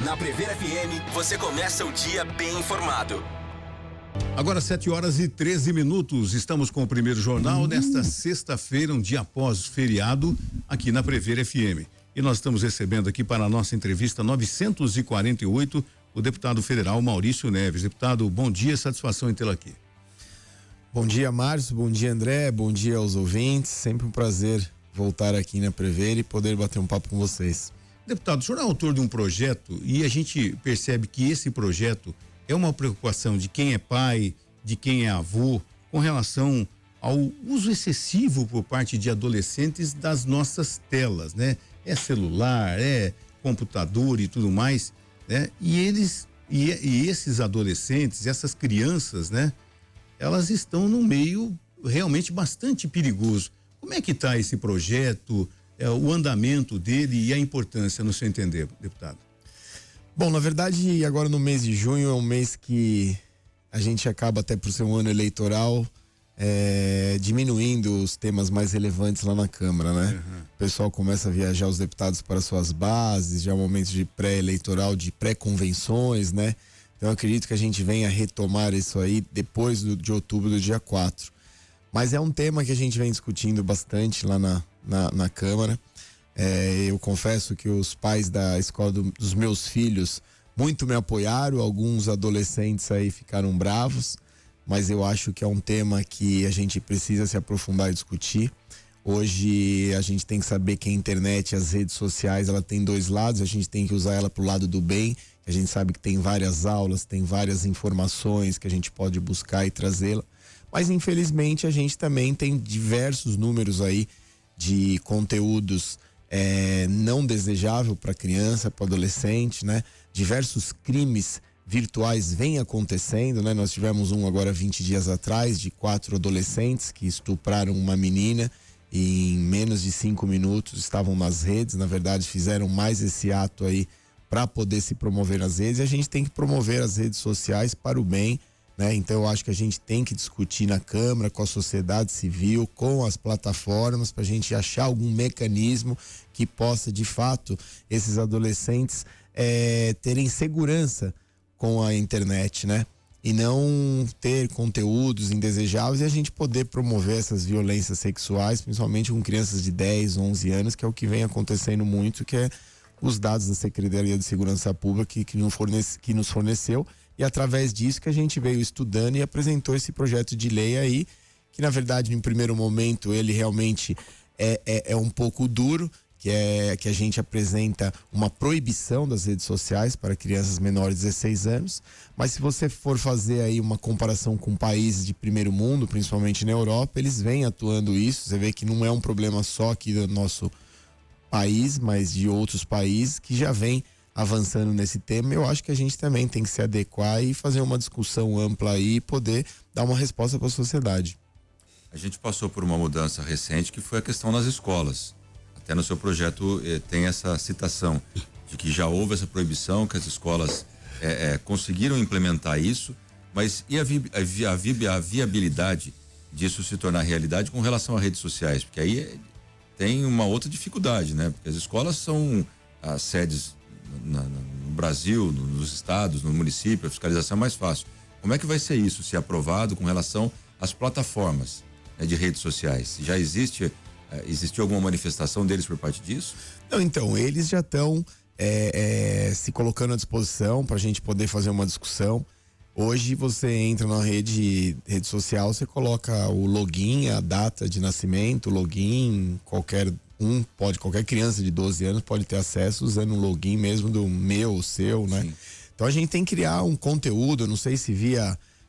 Na Prever FM, você começa o dia bem informado. Agora 7h13, estamos com o primeiro jornal nesta sexta-feira, um dia após o feriado, aqui na Prever FM. E nós estamos recebendo aqui para a nossa entrevista 948, o deputado federal Maurício Neves. Deputado, bom dia, satisfação em tê-lo aqui. Bom dia, Márcio, bom dia, André, bom dia aos ouvintes, sempre um prazer voltar aqui na Prever e poder bater um papo com vocês. Deputado, o senhor é autor de um projeto e a gente percebe que esse projeto é uma preocupação de quem é pai, de quem é avô, com relação ao uso excessivo por parte de adolescentes das nossas telas, né? É celular, é computador e tudo mais, né? E esses adolescentes, essas crianças, né? Elas estão num meio realmente bastante perigoso. Como é que está esse projeto, o andamento dele e a importância, no seu entender, deputado? Bom, na verdade, agora no mês de junho é um mês que a gente acaba, até por ser um ano eleitoral, diminuindo os temas mais relevantes lá na Câmara, né? Uhum. O pessoal começa a viajar os deputados para suas bases, já é um momento de pré-eleitoral, de pré-convenções, né? Então eu acredito que a gente venha retomar isso aí depois de outubro do dia 4. Mas é um tema que a gente vem discutindo bastante lá na Câmara. Eu confesso que os pais da escola dos meus filhos muito me apoiaram, alguns adolescentes aí ficaram bravos, mas eu acho que é um tema que a gente precisa se aprofundar e discutir. Hoje a gente tem que saber que a internet, as redes sociais, ela tem dois lados, a gente tem que usar ela pro lado do bem, a gente sabe que tem várias aulas, tem várias informações que a gente pode buscar e trazê-la, mas infelizmente a gente também tem diversos números aí de conteúdos não desejável para criança, para adolescente, né? Diversos crimes virtuais vêm acontecendo, né? Nós tivemos um agora 20 dias atrás de 4 adolescentes que estupraram uma menina e em menos de 5 minutos estavam nas redes. Na verdade, fizeram mais esse ato aí para poder se promover nas redes, e a gente tem que promover as redes sociais para o bem, né? Então eu acho que a gente tem que discutir na Câmara, com a sociedade civil, com as plataformas, para a gente achar algum mecanismo que possa, de fato, esses adolescentes terem segurança com a internet, né? E não ter conteúdos indesejáveis, e a gente poder promover essas violências sexuais, principalmente com crianças de 10, 11 anos, que é o que vem acontecendo muito, que é os dados da Secretaria de Segurança Pública que nos forneceu. E através disso que a gente veio estudando e apresentou esse projeto de lei aí, que na verdade, em primeiro momento, ele realmente é um pouco duro, que a gente apresenta uma proibição das redes sociais para crianças menores de 16 anos, mas se você for fazer aí uma comparação com países de primeiro mundo, principalmente na Europa, eles vêm atuando isso. Você vê que não é um problema só aqui do nosso país, mas de outros países que já vêm avançando nesse tema. Eu acho que a gente também tem que se adequar e fazer uma discussão ampla aí e poder dar uma resposta para a sociedade. A gente passou por uma mudança recente que foi a questão nas escolas. Até no seu projeto tem essa citação de que já houve essa proibição, que as escolas conseguiram implementar isso, mas e a viabilidade disso se tornar realidade com relação às redes sociais? Porque aí tem uma outra dificuldade, né? Porque as escolas são as sedes no Brasil, nos estados, no município, a fiscalização é mais fácil. Como é que vai ser isso, se aprovado, com relação às plataformas, né, de redes sociais? Já existiu alguma manifestação deles por parte disso? Não, então, eles já estão se colocando à disposição para a gente poder fazer uma discussão. Hoje você entra na rede social, você coloca o login, a data de nascimento, o login, qualquer criança de 12 anos pode ter acesso usando o login mesmo do meu, o seu, né? Sim. Então a gente tem que criar um conteúdo, não sei se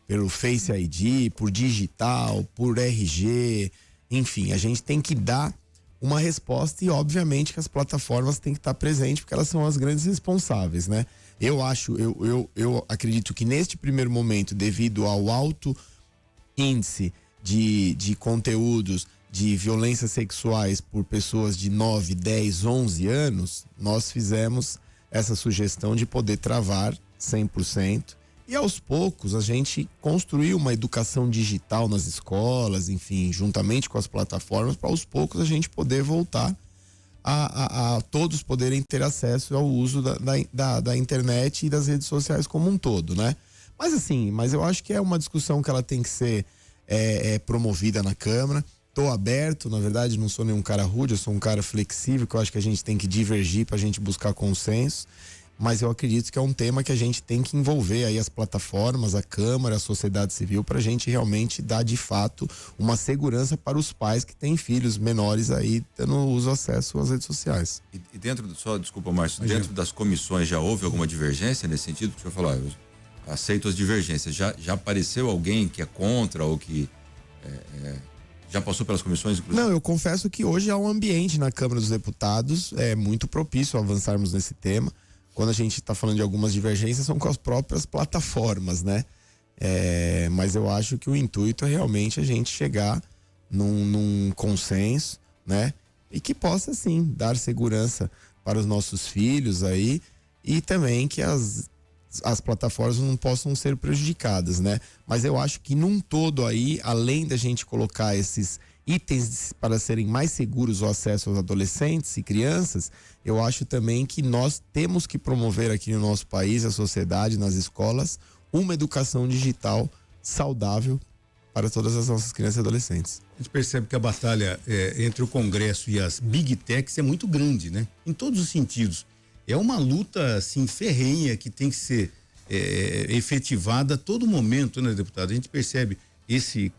pelo Face ID, por digital, por RG, enfim, a gente tem que dar uma resposta, e obviamente que as plataformas têm que estar presentes, porque elas são as grandes responsáveis, né? Eu acredito que neste primeiro momento, devido ao alto índice de conteúdos de violências sexuais por pessoas de 9, 10, 11 anos, nós fizemos essa sugestão de poder travar 100%. E aos poucos a gente construiu uma educação digital nas escolas, enfim, juntamente com as plataformas, para aos poucos a gente poder voltar a todos poderem ter acesso ao uso da internet e das redes sociais como um todo, né? Mas eu acho que é uma discussão que ela tem que ser promovida na Câmara. Estou aberto, na verdade, não sou nenhum cara rude, eu sou um cara flexível, que eu acho que a gente tem que divergir para a gente buscar consenso. Mas eu acredito que é um tema que a gente tem que envolver aí as plataformas, a Câmara, a sociedade civil, para a gente realmente dar de fato uma segurança para os pais que têm filhos menores aí tendo uso acesso às redes sociais. E dentro, desculpa, Márcio, dentro das comissões já houve alguma divergência nesse sentido? Porque eu falar, eu aceito as divergências. Já apareceu alguém que é contra ou que já passou pelas comissões, inclusive? Não, eu confesso que hoje há um ambiente na Câmara dos Deputados muito propício a avançarmos nesse tema. Quando a gente está falando de algumas divergências, são com as próprias plataformas, né? Mas eu acho que o intuito é realmente a gente chegar num consenso, né? E que possa, sim, dar segurança para os nossos filhos aí e também que as plataformas não possam ser prejudicadas, né? Mas eu acho que num todo aí, além da gente colocar esses itens para serem mais seguros o acesso aos adolescentes e crianças, eu acho também que nós temos que promover aqui no nosso país, a sociedade, nas escolas, uma educação digital saudável para todas as nossas crianças e adolescentes. A gente percebe que a batalha entre o Congresso e as Big Techs é muito grande, né? Em todos os sentidos. É uma luta, assim, ferrenha que tem que ser efetivada a todo momento, né, deputado? A gente percebe esse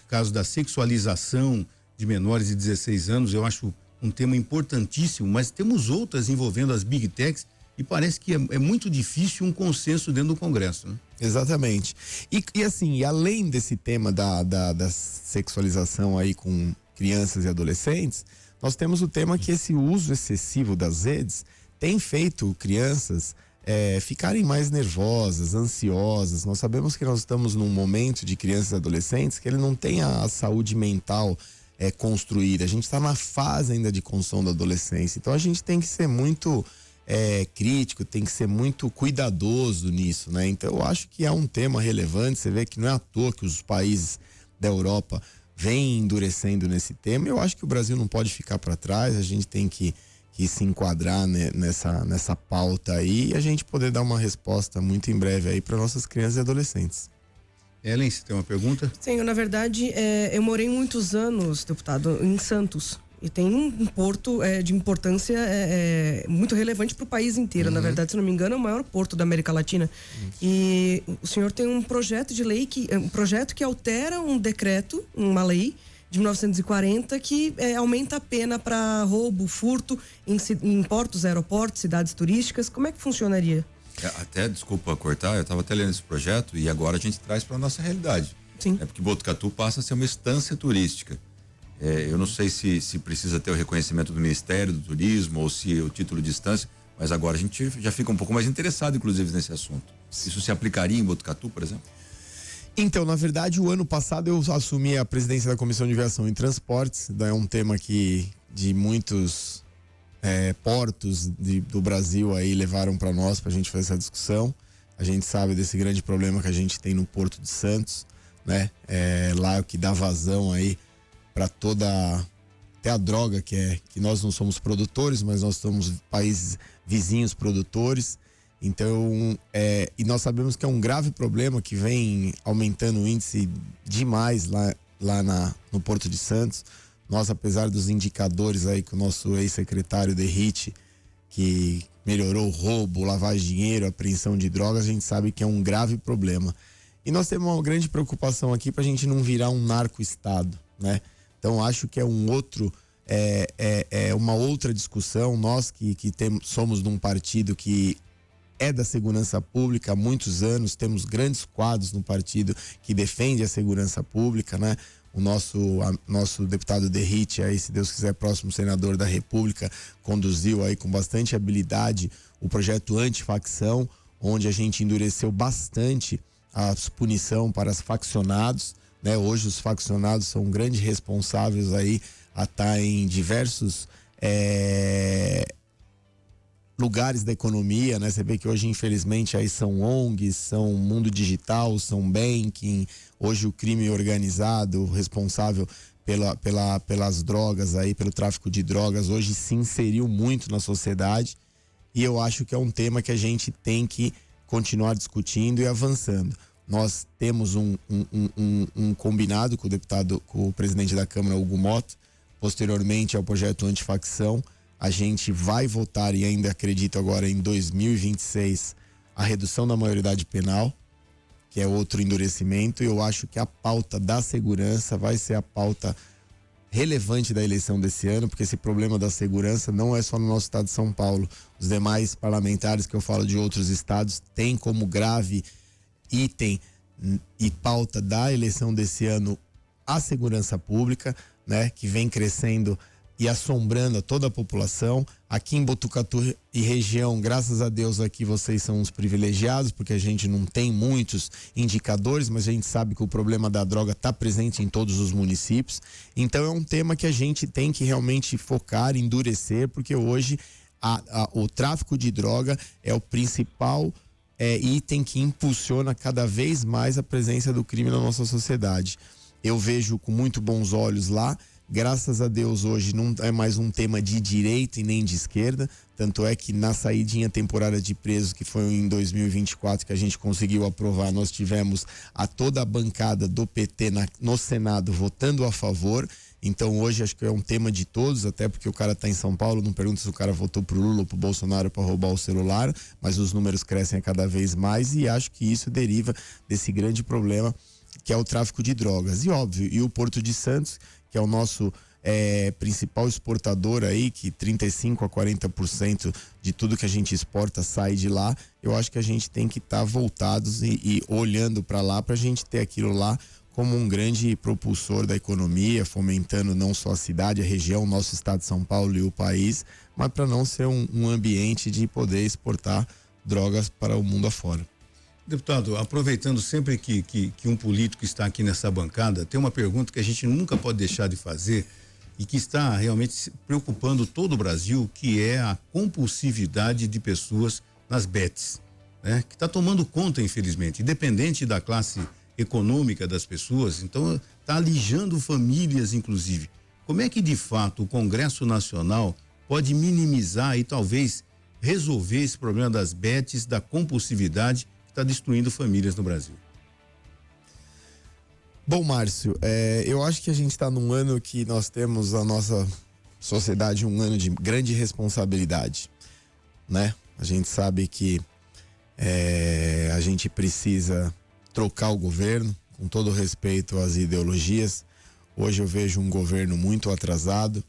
caso da sexualização de menores de 16 anos, eu acho um tema importantíssimo, mas temos outras envolvendo as Big Techs e parece que é muito difícil um consenso dentro do Congresso, né? Exatamente. E assim, além desse tema da sexualização aí com crianças e adolescentes, nós temos o tema que esse uso excessivo das redes tem feito crianças ficarem mais nervosas, ansiosas. Nós sabemos que nós estamos num momento de crianças e adolescentes que ele não tem a saúde mental construída. A gente está na fase ainda de construção da adolescência. Então a gente tem que ser muito crítico, tem que ser muito cuidadoso nisso, né? Então eu acho que é um tema relevante. Você vê que não é à toa que os países da Europa vêm endurecendo nesse tema. Eu acho que o Brasil não pode ficar para trás. A gente tem que se enquadrar nessa pauta aí e a gente poder dar uma resposta muito em breve aí para nossas crianças e adolescentes. Ellen, você tem uma pergunta? Sim, na verdade, eu morei muitos anos, deputado, em Santos. E tem um porto de importância muito relevante para o país inteiro. Na verdade, se não me engano, é o maior porto da América Latina. E o senhor tem um projeto de lei, um projeto que altera um decreto, uma lei de 1940 que aumenta a pena para roubo, furto em portos, aeroportos, cidades turísticas. Como é que funcionaria? Até, desculpa cortar, eu estava até lendo esse projeto e agora a gente traz para nossa realidade. Sim. Porque Botucatu passa a ser uma estância turística. Eu não sei se precisa ter o reconhecimento do Ministério do Turismo ou se o título de estância, mas agora a gente já fica um pouco mais interessado, inclusive, nesse assunto. Isso se aplicaria em Botucatu, por exemplo? Então, na verdade, o ano passado eu assumi a presidência da Comissão de Viação e Transportes. É um tema que de muitos portos do Brasil aí levaram para nós, para a gente fazer essa discussão. A gente sabe desse grande problema que a gente tem no Porto de Santos, né? Lá é o que dá vazão aí para até a droga que nós não somos produtores, mas nós somos países vizinhos produtores. Então, e nós sabemos que é um grave problema que vem aumentando o índice demais lá no Porto de Santos. Nós, apesar dos indicadores aí que o nosso ex-secretário Derrite, que melhorou o roubo, lavagem de dinheiro, apreensão de drogas, a gente sabe que é um grave problema. E nós temos uma grande preocupação aqui para a gente não virar um narco-estado, né? Então, acho que é uma outra discussão. Nós que somos de um partido que é da segurança pública há muitos anos, temos grandes quadros no partido que defende a segurança pública, né? O nosso deputado Derrite, aí, se Deus quiser, próximo senador da República, conduziu aí com bastante habilidade o projeto antifacção, onde a gente endureceu bastante a punição para os faccionados, né? Hoje os faccionados são grandes responsáveis aí a estar em diversos lugares da economia, né? Você vê que hoje, infelizmente, aí são ONGs, são mundo digital, são banking. Hoje o crime organizado, responsável pelas drogas aí, pelo tráfico de drogas, hoje se inseriu muito na sociedade, e eu acho que é um tema que a gente tem que continuar discutindo e avançando. Nós temos um combinado com o presidente da Câmara, Hugo Mota, posteriormente ao projeto antifacção. A gente vai votar, e ainda acredito agora em 2026, a redução da maioridade penal, que é outro endurecimento, e eu acho que a pauta da segurança vai ser a pauta relevante da eleição desse ano, porque esse problema da segurança não é só no nosso estado de São Paulo. Os demais parlamentares que eu falo de outros estados têm como grave item e pauta da eleição desse ano a segurança pública, né, que vem crescendo e assombrando a toda a população. Aqui em Botucatu e região, graças a Deus, aqui vocês são os privilegiados, porque a gente não tem muitos indicadores, mas a gente sabe que o problema da droga está presente em todos os municípios. Então é um tema que a gente tem que realmente focar, endurecer, porque hoje o tráfico de droga é o principal item que impulsiona cada vez mais a presença do crime na nossa sociedade. Eu vejo com muito bons olhos lá. Graças a Deus, hoje não é mais um tema de direita e nem de esquerda. Tanto é que na saidinha temporária de presos, que foi em 2024, que a gente conseguiu aprovar, nós tivemos toda a bancada do PT no Senado votando a favor. Então hoje acho que é um tema de todos, até porque o cara tá em São Paulo, não pergunta se o cara votou pro Lula ou pro Bolsonaro para roubar o celular, mas os números crescem a cada vez mais, e acho que isso deriva desse grande problema que é o tráfico de drogas. E óbvio, e o Porto de Santos, que é o nosso principal exportador aí, que 35% a 40% de tudo que a gente exporta sai de lá. Eu acho que a gente tem que estar voltados e olhando para lá, para a gente ter aquilo lá como um grande propulsor da economia, fomentando não só a cidade, a região, o nosso estado de São Paulo e o país, mas para não ser um ambiente de poder exportar drogas para o mundo afora. Deputado, aproveitando sempre que um político está aqui nessa bancada, tem uma pergunta que a gente nunca pode deixar de fazer e que está realmente preocupando todo o Brasil, que é a compulsividade de pessoas nas bets, né? Que está tomando conta, infelizmente, independente da classe econômica das pessoas, então está alijando famílias, inclusive. Como é que, de fato, o Congresso Nacional pode minimizar e talvez resolver esse problema das bets, da compulsividade, está destruindo famílias no Brasil? Bom, Márcio, eu acho que a gente está num ano que nós temos a nossa sociedade, um ano de grande responsabilidade, né? A gente sabe que a gente precisa trocar o governo, com todo respeito às ideologias. Hoje eu vejo um governo muito atrasado,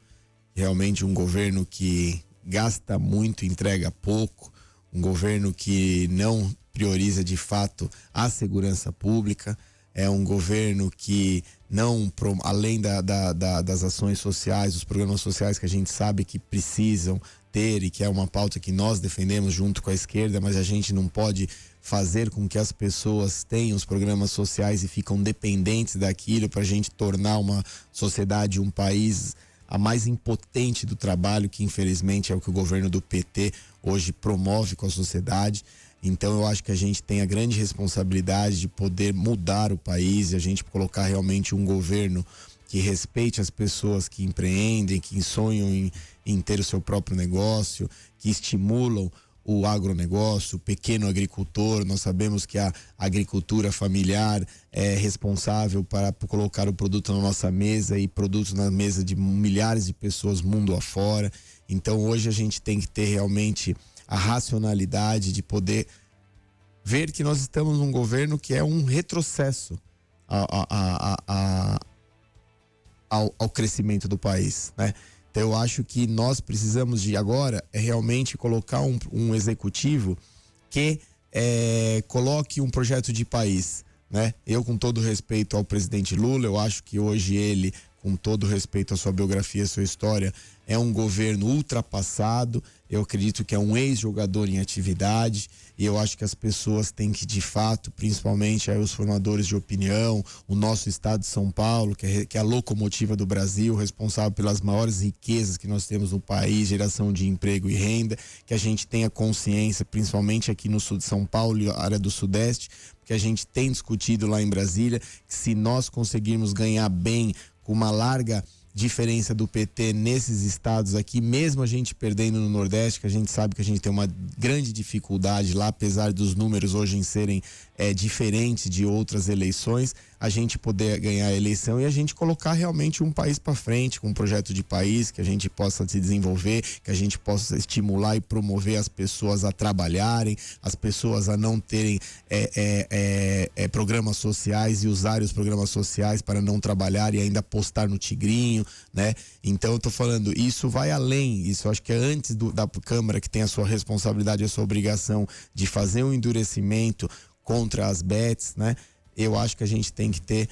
realmente um governo que gasta muito, entrega pouco, um governo que não prioriza de fato a segurança pública, é um governo que não, além das ações sociais, dos programas sociais que a gente sabe que precisam ter e que é uma pauta que nós defendemos junto com a esquerda, mas a gente não pode fazer com que as pessoas tenham os programas sociais e ficam dependentes daquilo para a gente tornar uma sociedade, um país a mais impotente do trabalho, que infelizmente é o que o governo do PT hoje promove com a sociedade. Então eu acho que a gente tem a grande responsabilidade de poder mudar o país e a gente colocar realmente um governo que respeite as pessoas que empreendem, que sonham em ter o seu próprio negócio, que estimulam o agronegócio, o pequeno agricultor. Nós sabemos que a agricultura familiar é responsável para colocar o produto na nossa mesa e produtos na mesa de milhares de pessoas mundo afora. Então hoje a gente tem que ter realmente a racionalidade de poder ver que nós estamos num governo que é um retrocesso ao crescimento do país, né? Então eu acho que nós precisamos de agora realmente colocar um executivo que coloque um projeto de país, né? Eu, com todo respeito ao presidente Lula, eu acho que hoje ele, com todo respeito à sua biografia, à sua história, é um governo ultrapassado. Eu acredito que é um ex-jogador em atividade e eu acho que as pessoas têm que, de fato, principalmente aí os formadores de opinião, o nosso estado de São Paulo, que é a locomotiva do Brasil, responsável pelas maiores riquezas que nós temos no país, geração de emprego e renda, que a gente tenha consciência, principalmente aqui no sul de São Paulo e área do Sudeste, porque a gente tem discutido lá em Brasília que se nós conseguirmos ganhar bem com uma larga diferença do PT nesses estados aqui, mesmo a gente perdendo no Nordeste, que a gente sabe que a gente tem uma grande dificuldade lá, apesar dos números hoje serem diferentes de outras eleições, a gente poder ganhar a eleição e a gente colocar realmente um país para frente, com um projeto de país, que a gente possa se desenvolver, que a gente possa estimular e promover as pessoas a trabalharem, as pessoas a não terem programas sociais e usarem os programas sociais para não trabalhar e ainda apostar no tigrinho, né? Então eu tô falando, isso vai além, isso eu acho que é antes da Câmara, que tem a sua responsabilidade, a sua obrigação de fazer um endurecimento contra as bets, né? Eu acho que a gente tem que ter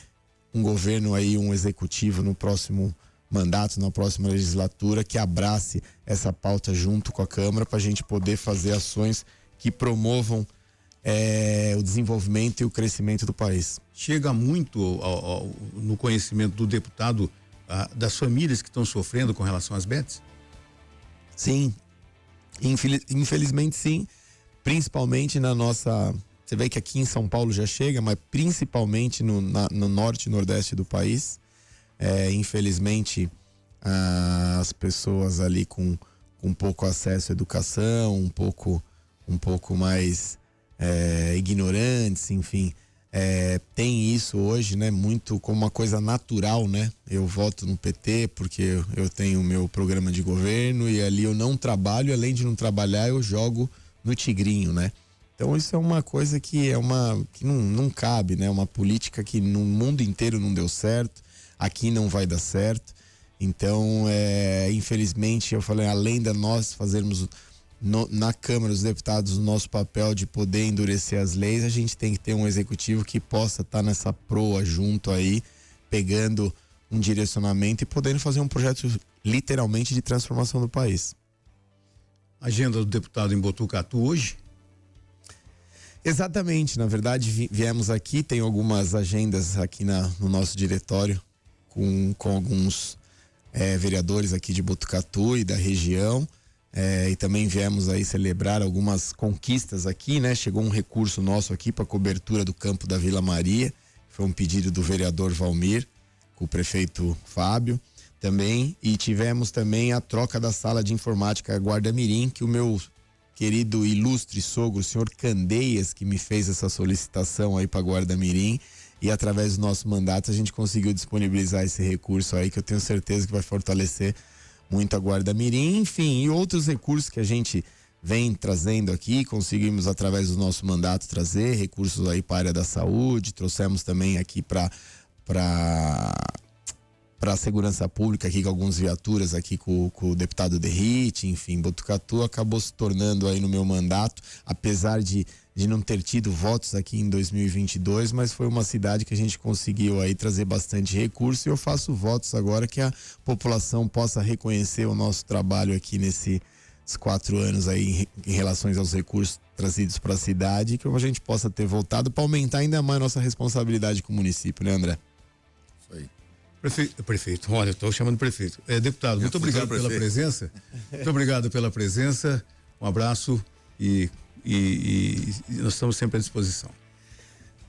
um governo aí, um executivo no próximo mandato, na próxima legislatura, que abrace essa pauta junto com a Câmara para a gente poder fazer ações que promovam o desenvolvimento e o crescimento do país. Chega muito no conhecimento do deputado das famílias que estão sofrendo com relação às bets? Sim, infelizmente sim, principalmente na nossa... Você vê que aqui em São Paulo já chega, mas principalmente no norte e nordeste do país. Infelizmente, as pessoas ali com pouco acesso à educação, um pouco mais ignorantes, enfim, tem isso hoje, né, muito como uma coisa natural, né? Eu voto no PT porque eu tenho o meu programa de governo e ali eu não trabalho, além de não trabalhar, eu jogo no tigrinho, né? Então isso é uma coisa que que não cabe, né? Uma política que no mundo inteiro não deu certo, aqui não vai dar certo. Então, infelizmente, eu falei, além de nós fazermos na Câmara dos Deputados o nosso papel de poder endurecer as leis, a gente tem que ter um executivo que possa estar nessa proa junto aí, pegando um direcionamento e podendo fazer um projeto literalmente de transformação do país. Agenda do deputado em Botucatu hoje? Exatamente, na verdade viemos aqui, tem algumas agendas aqui no nosso diretório com alguns vereadores aqui de Botucatu e da região, e também viemos aí celebrar algumas conquistas aqui, né? Chegou um recurso nosso aqui para cobertura do campo da Vila Maria, foi um pedido do vereador Valmir com o prefeito Fábio também, e tivemos também a troca da sala de informática Guarda-Mirim, que o meu querido ilustre sogro, o senhor Candeias, que me fez essa solicitação aí para Guarda-Mirim, e através do nosso mandato a gente conseguiu disponibilizar esse recurso aí, que eu tenho certeza que vai fortalecer muito a Guarda-Mirim, enfim, e outros recursos que a gente vem trazendo aqui, conseguimos através do nosso mandato trazer recursos aí para a área da saúde, trouxemos também aqui para a segurança pública aqui com algumas viaturas aqui com o deputado Derrite, enfim, Botucatu acabou se tornando aí no meu mandato, apesar de não ter tido votos aqui em 2022, mas foi uma cidade que a gente conseguiu aí trazer bastante recurso, e eu faço votos agora que a população possa reconhecer o nosso trabalho aqui nesses 4 anos aí em relação aos recursos trazidos para a cidade, que a gente possa ter voltado para aumentar ainda mais a nossa responsabilidade com o município, né, André? Isso aí. Prefeito, olha, eu estou chamando prefeito. Deputado, muito obrigado pela presença. Muito obrigado pela presença. Um abraço e nós estamos sempre à disposição.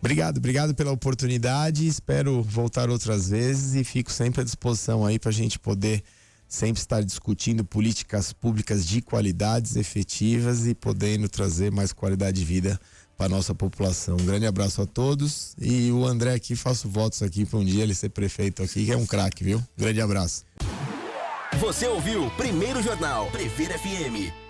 Obrigado pela oportunidade. Espero voltar outras vezes e fico sempre à disposição aí para a gente poder sempre estar discutindo políticas públicas de qualidades efetivas e podendo trazer mais qualidade de vida para a nossa população. Um grande abraço a todos, e o André aqui, faço votos aqui para um dia ele ser prefeito aqui, que é um craque, viu? Grande abraço. Você ouviu Primeiro Jornal Previr FM.